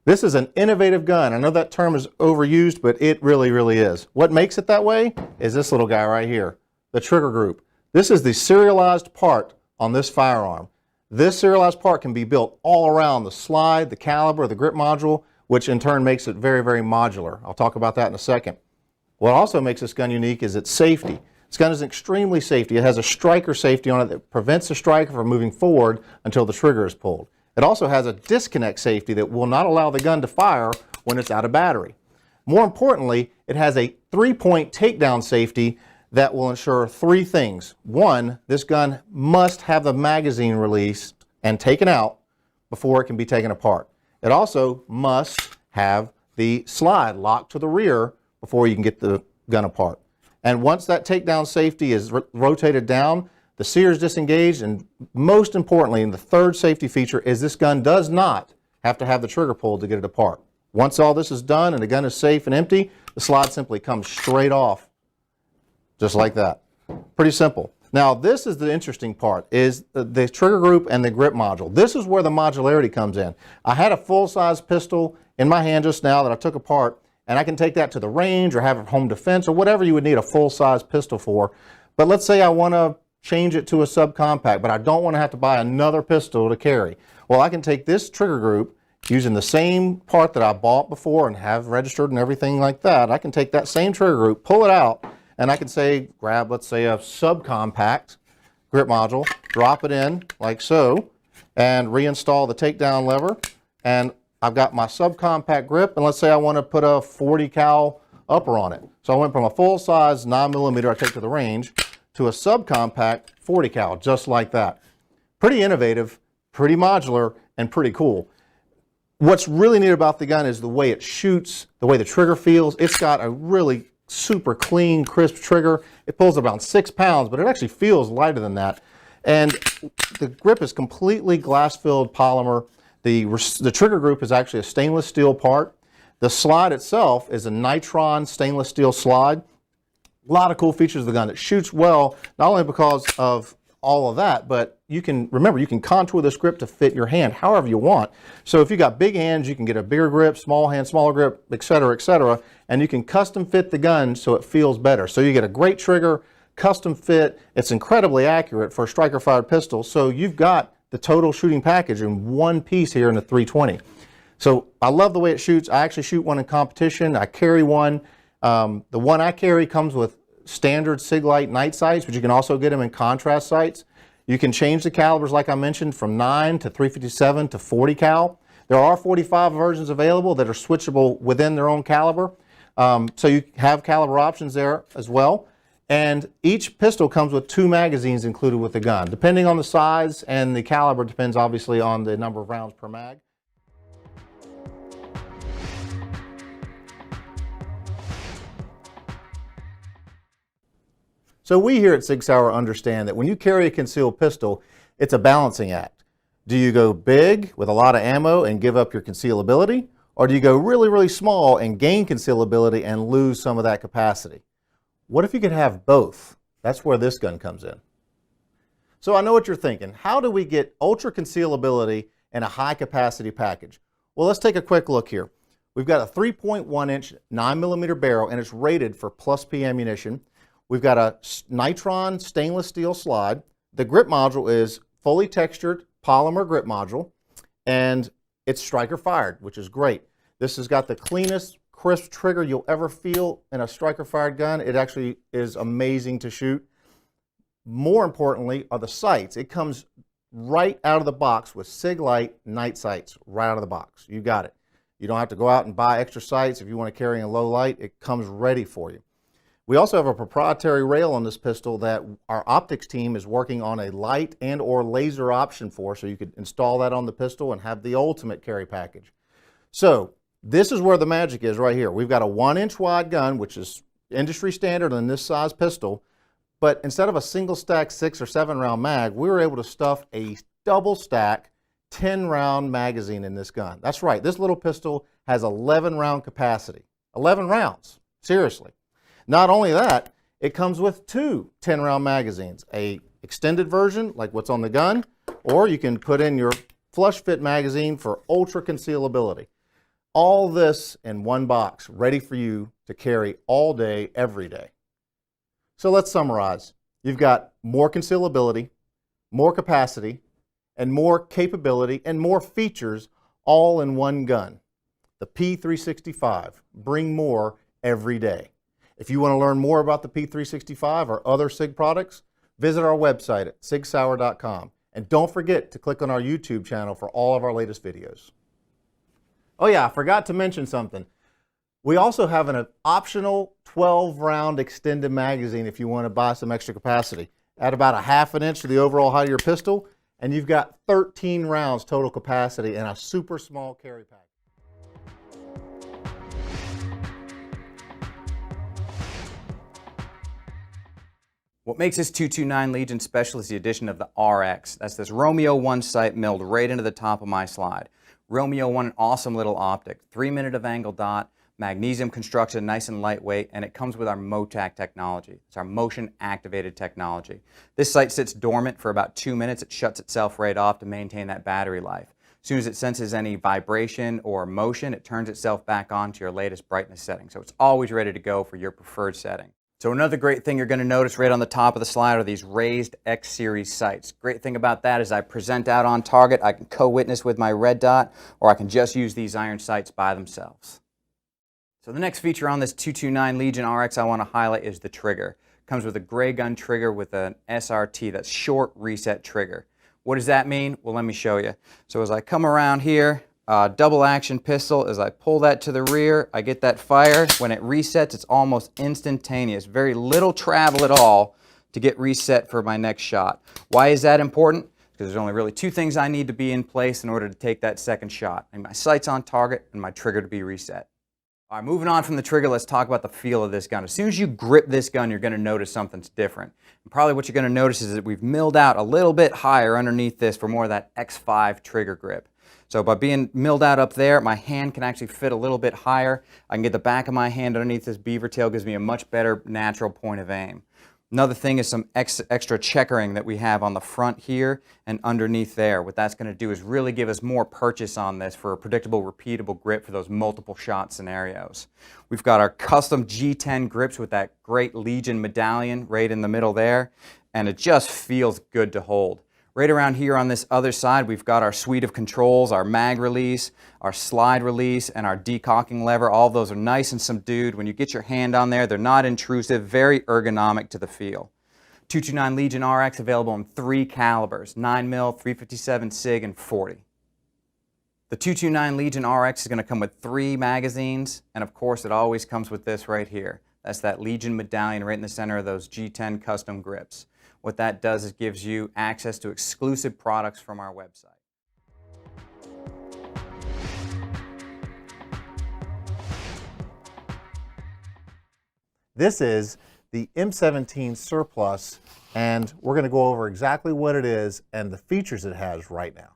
This is an innovative gun. I know that term is overused, but it really, really is. What makes it that way is this little guy right here, the trigger group. This is the serialized part on this firearm. This serialized part can be built all around the slide, the caliber, the grip module, which in turn makes it very, very modular. I'll talk about that in a second. What also makes this gun unique is its safety. This gun is extremely safety. It has a striker safety on it that prevents the striker from moving forward until the trigger is pulled. It also has a disconnect safety that will not allow the gun to fire when it's out of battery. More importantly, it has a 3-point takedown safety that will ensure 3 things. 1, this gun must have the magazine released and taken out before it can be taken apart. It also must have the slide locked to the rear before you can get the gun apart. And once that takedown safety is rotated down, the sear is disengaged, and most importantly, and the third safety feature is this gun does not have to have the trigger pulled to get it apart. Once all this is done and the gun is safe and empty, the slide simply comes straight off, just like that. Pretty simple. Now, this is the interesting part, is the trigger group and the grip module. This is where the modularity comes in. I had a full-size pistol in my hand just now that I took apart, and I can take that to the range or have it home defense or whatever you would need a full-size pistol for. But let's say I want to change it to a subcompact, but I don't want to have to buy another pistol to carry. Well, I can take this trigger group using the same part that I bought before and have registered and everything like that. I can take that same trigger group, pull it out, and I can say, grab, let's say, a subcompact grip module, drop it in like so, and reinstall the takedown lever. And I've got my subcompact grip, and let's say I want to put a 40 cal upper on it. So I went from a full-size 9mm I take to the range to a subcompact 40 cal, just like that. Pretty innovative, pretty modular, and pretty cool. What's really neat about the gun is the way it shoots, the way the trigger feels. It's got a really super clean, crisp trigger. It pulls around 6 pounds, but it actually feels lighter than that. And the grip is completely glass-filled polymer. The trigger group is actually a stainless steel part. The slide itself is a nitron stainless steel slide. A lot of cool features of the gun. It shoots well, not only because of all of that, but you can, remember, you can contour this grip to fit your hand however you want. So if you've got big hands, you can get a bigger grip, small hand, smaller grip, etc., and you can custom fit the gun so it feels better. So you get a great trigger, custom fit. It's incredibly accurate for a striker-fired pistol, so you've got the total shooting package in one piece here in the 320. So I love the way it shoots. I actually shoot one in competition. I carry one. The one I carry comes with standard SIG light night sights, but you can also get them in contrast sights. You can change the calibers, like I mentioned, from 9 to 357 to 40 cal. There are 45 versions available that are switchable within their own caliber. So you have caliber options there as well. And each pistol comes with 2 magazines included with the gun. Depending on the size and the caliber depends obviously on the number of rounds per mag. So we here at SIG Sauer understand that when you carry a concealed pistol, it's a balancing act. Do you go big with a lot of ammo and give up your concealability? Or do you go really, really small and gain concealability and lose some of that capacity? What if you could have both? That's where this gun comes in. So I know what you're thinking. How do we get ultra concealability in a high capacity package? Well, let's take a quick look here. We've got a 3.1 inch 9mm barrel and it's rated for plus P ammunition. We've got a nitron stainless steel slide. The grip module is fully textured polymer grip module, and it's striker fired, which is great. This has got the cleanest, crisp trigger you'll ever feel in a striker fired gun. It actually is amazing to shoot. More importantly are the sights. It comes right out of the box with SIG light night sights right out of the box. You got it. You don't have to go out and buy extra sights if you want to carry in low light. It comes ready for you. We also have a proprietary rail on this pistol that our optics team is working on a light and or laser option for, so you could install that on the pistol and have the ultimate carry package. So this is where the magic is right here. We've got a 1 inch wide gun, which is industry standard on this size pistol, but instead of a single stack 6 or 7 round mag, we were able to stuff a double stack 10 round magazine in this gun. That's right, this little pistol has 11 round capacity. 11 rounds, seriously. Not only that, it comes with 2 10-round magazines, a extended version like what's on the gun, or you can put in your flush fit magazine for ultra concealability. All this in one box, ready for you to carry all day, every day. So let's summarize. You've got more concealability, more capacity, and more capability and more features all in one gun. The P365. Bring more every day. If you want to learn more about the P365 or other SIG products, visit our website at sigsauer.com. And don't forget to click on our YouTube channel for all of our latest videos. Oh yeah, I forgot to mention something. We also have an optional 12-round extended magazine if you want to buy some extra capacity. Add about a ½ inch to the overall height of your pistol, and you've got 13 rounds total capacity in a super small carry pack. What makes this 229 Legion special is the addition of the RX. That's this Romeo 1 sight milled right into the top of my slide. Romeo 1, an awesome little optic, 3-minute of angle dot, magnesium construction, nice and lightweight, and it comes with our MOTAC technology. It's our motion activated technology. This sight sits dormant for about 2 minutes. It shuts itself right off to maintain that battery life. As soon as it senses any vibration or motion, it turns itself back on to your latest brightness setting. So it's always ready to go for your preferred setting. So another great thing you're going to notice right on the top of the slide are these raised X series sights. Great thing about that is I present out on target, I can co-witness with my red dot, or I can just use these iron sights by themselves. So the next feature on this 229 Legion RX I want to highlight is the trigger. It comes with a gray gun trigger with an SRT, that's short reset trigger. What does that mean? Well, let me show you. So as I come around here, double action pistol, as I pull that to the rear, I get that fire. When it resets, it's almost instantaneous. Very little travel at all to get reset for my next shot. Why is that important? Because there's only really two things I need to be in place in order to take that second shot. I need my sights on target and my trigger to be reset. All right, moving on from the trigger, let's talk about the feel of this gun. As soon as you grip this gun, you're going to notice something's different. And probably what you're going to notice is that we've milled out a little bit higher underneath this for more of that X5 trigger grip. So by being milled out up there, my hand can actually fit a little bit higher. I can get the back of my hand underneath this beaver tail, gives me a much better natural point of aim. Another thing is some extra checkering that we have on the front here and underneath there. What that's going to do is really give us more purchase on this for a predictable, repeatable grip for those multiple shot scenarios. We've got our custom G10 grips with that great Legion medallion right in the middle there, and it just feels good to hold. Right around here on this other side, we've got our suite of controls, our mag release, our slide release, and our decocking lever. All of those are nice and subdued. When you get your hand on there, they're not intrusive, very ergonomic to the feel. 229 Legion RX available in 3 calibers, 9mm, 357 SIG, and 40. The 229 Legion RX is going to come with 3 magazines, and of course it always comes with this right here. That's that Legion medallion right in the center of those G10 custom grips. What that does is gives you access to exclusive products from our website. This is the M17 Surplus, and we're going to go over exactly what it is and the features it has right now.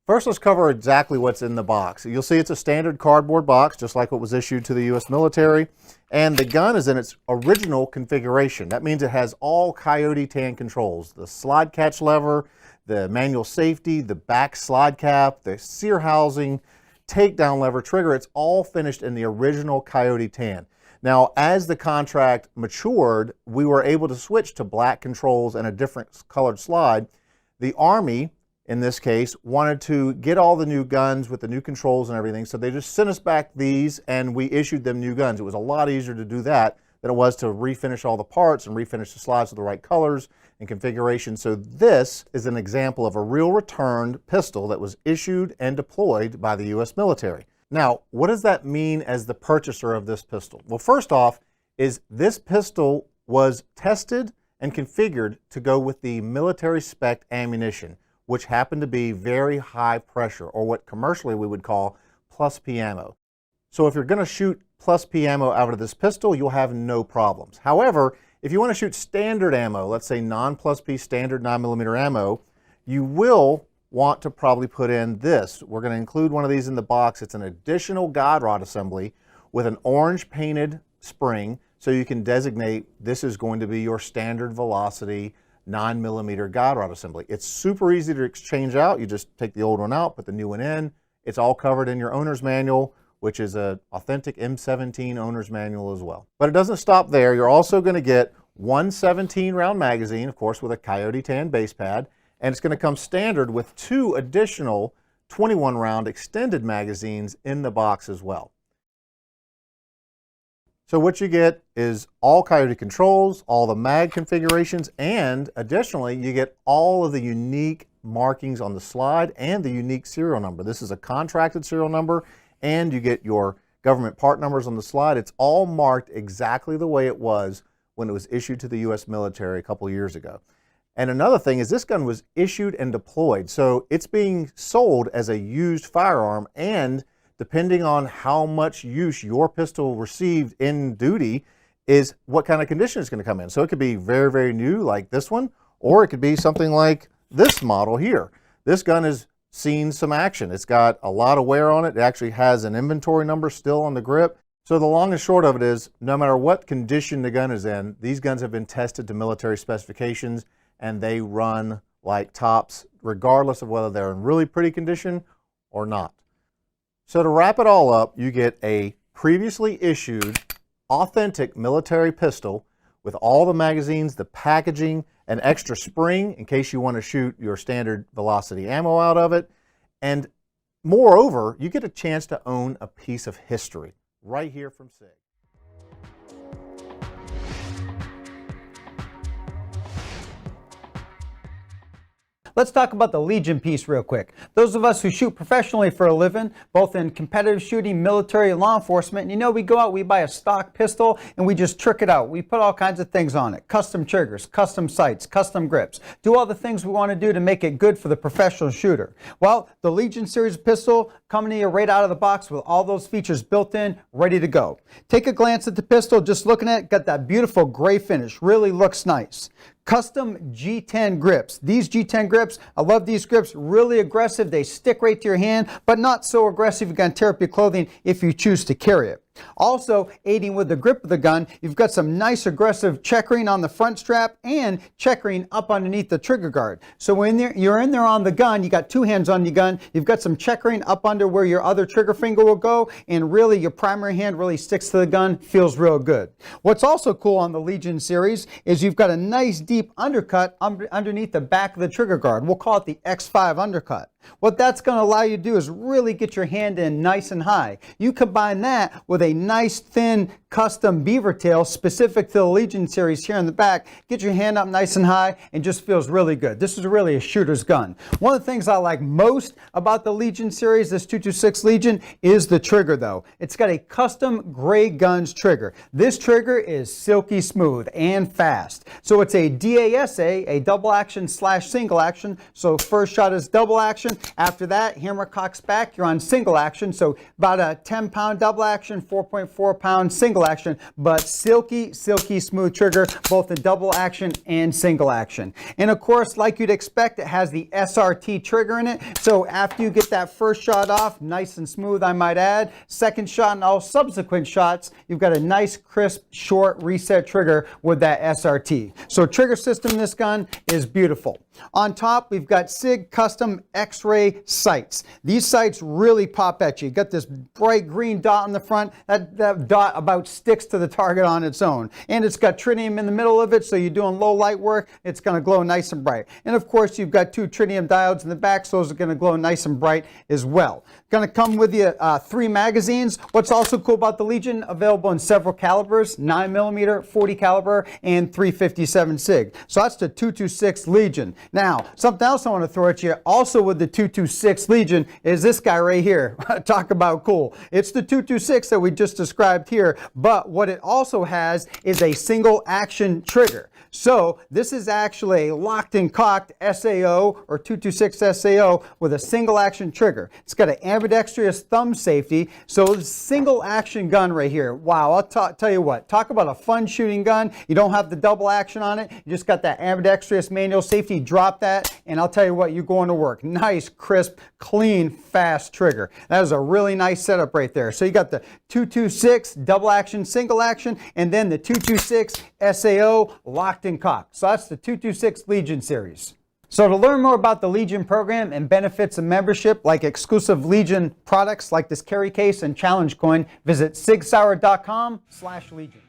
First, let's cover exactly what's in the box. You'll see it's a standard cardboard box, just like what was issued to the U.S. military, and the gun is in its original configuration. That means it has all Coyote tan controls, the slide catch lever, the manual safety, the back slide cap, the sear housing, takedown lever, trigger. It's all finished in the original Coyote tan. Now, as the contract matured, we were able to switch to black controls and a different colored slide. The Army, in this case, wanted to get all the new guns with the new controls and everything, so they just sent us back these and we issued them new guns. It was a lot easier to do that than it was to refinish all the parts and refinish the slides with the right colors and configuration. So this is an example of a real returned pistol that was issued and deployed by the U.S. military. Now, what does that mean as the purchaser of this pistol? Well, first off, is this pistol was tested and configured to go with the military spec ammunition, which happened to be very high pressure, or what commercially we would call plus P ammo. So if you're going to shoot plus P ammo out of this pistol, you'll have no problems. However, if you want to shoot standard ammo, let's say non-plus P standard 9mm ammo, you will want to probably put in this. We're going to include one of these in the box. It's an additional guide rod assembly with an orange painted spring, so you can designate this is going to be your standard velocity 9mm guide rod assembly. It's super easy to exchange out. You just take the old one out, put the new one in, It's all covered in your owner's manual, which is an authentic M17 owner's manual as well. But it doesn't stop there. You're also going to get one 17-round magazine, of course, with a Coyote Tan base pad, and it's going to come standard with 2 additional 21-round extended magazines in the box as well. So what you get is all Coyote controls, all the mag configurations, and additionally, you get all of the unique markings on the slide and the unique serial number. This is a contracted serial number, and you get your government part numbers on the slide. It's all marked exactly the way it was when it was issued to the U.S. military a couple years ago. And another thing is this gun was issued and deployed, so it's being sold as a used firearm, and depending on how much use your pistol received in duty is what kind of condition it's going to come in. So it could be very, very new like this one, or it could be something like this model here. This gun has seen some action. It's got a lot of wear on it. It actually has an inventory number still on the grip. So the long and short of it is, no matter what condition the gun is in, these guns have been tested to military specifications, and they run like tops, regardless of whether they're in really pretty condition or not. So to wrap it all up, you get a previously issued, authentic military pistol with all the magazines, the packaging, an extra spring in case you want to shoot your standard velocity ammo out of it, and moreover, you get a chance to own a piece of history right here from SIG. Let's talk about the Legion piece real quick. Those of us who shoot professionally for a living, both in competitive shooting, military, and law enforcement, you know, we go out, we buy a stock pistol, and we just trick it out. We put all kinds of things on it. Custom triggers, custom sights, custom grips. Do all the things we want to do to make it good for the professional shooter. Well, the Legion series pistol coming to you right out of the box with all those features built in, ready to go. Take a glance at the pistol, just looking at it, got that beautiful gray finish, really looks nice. Custom G10 grips. These G10 grips, I love these grips, really aggressive. They stick right to your hand, but not so aggressive you're going to tear up your clothing if you choose to carry it. Also, aiding with the grip of the gun, you've got some nice aggressive checkering on the front strap and checkering up underneath the trigger guard. So when you're in there on the gun, you got 2 hands on your gun, you've got some checkering up under where your other trigger finger will go, and really your primary hand really sticks to the gun, feels real good. What's also cool on the Legion series is you've got a nice deep undercut underneath the back of the trigger guard. We'll call it the X5 undercut. What that's going to allow you to do is really get your hand in nice and high. You combine that with a nice thin custom beaver tail specific to the Legion series here in the back, get your hand up nice and high, and just feels really good. This is really a shooter's gun. One of the things I like most about the Legion series, this 226 Legion, is the trigger though. It's got a custom Gray Guns trigger. This trigger is silky smooth and fast. So it's a DASA, a double action / single action. So first shot is double action. After that, hammer cocks back, you're on single action. So about a 10-pound double action, 4.4-pound single action, but silky, silky smooth trigger, both in double action and single action. And of course, like you'd expect, it has the SRT trigger in it. So after you get that first shot off, nice and smooth, I might add, second shot and all subsequent shots, you've got a nice, crisp, short reset trigger with that SRT. So trigger system in this gun is beautiful. On top, we've got SIG custom X-ray sights. These sights really pop at you. You got this bright green dot on the front. That dot about sticks to the target on its own. And it's got tritium in the middle of it, so you're doing low light work, it's going to glow nice and bright. And of course, you've got 2 tritium diodes in the back, so those are going to glow nice and bright as well. Going to come with you 3 magazines. What's also cool about the Legion, available in several calibers, 9mm, 40 caliber, and 357 SIG. So that's the 226 Legion. Now, something else I want to throw at you, also with the 226 Legion, is this guy right here. Talk about cool. It's the 226 that we just described here, but what it also has is a single action trigger. So this is actually a locked and cocked SAO or 226 SAO with a single action trigger. It's got an ambidextrous thumb safety, so it's a single action gun right here. Wow, I'll tell you what, talk about a fun shooting gun. You don't have the double action on it, you just got that ambidextrous manual safety. Drop that and I'll tell you what, you're going to work. Nice, crisp, clean, fast trigger. That is a really nice setup right there. So you got the 226 double action, single action, and then the 226 SAO locked and cocked. So that's the 226 Legion series. So to learn more about the Legion program and benefits of membership, like exclusive Legion products like this carry case and challenge coin, visit sigsauer.com/Legion.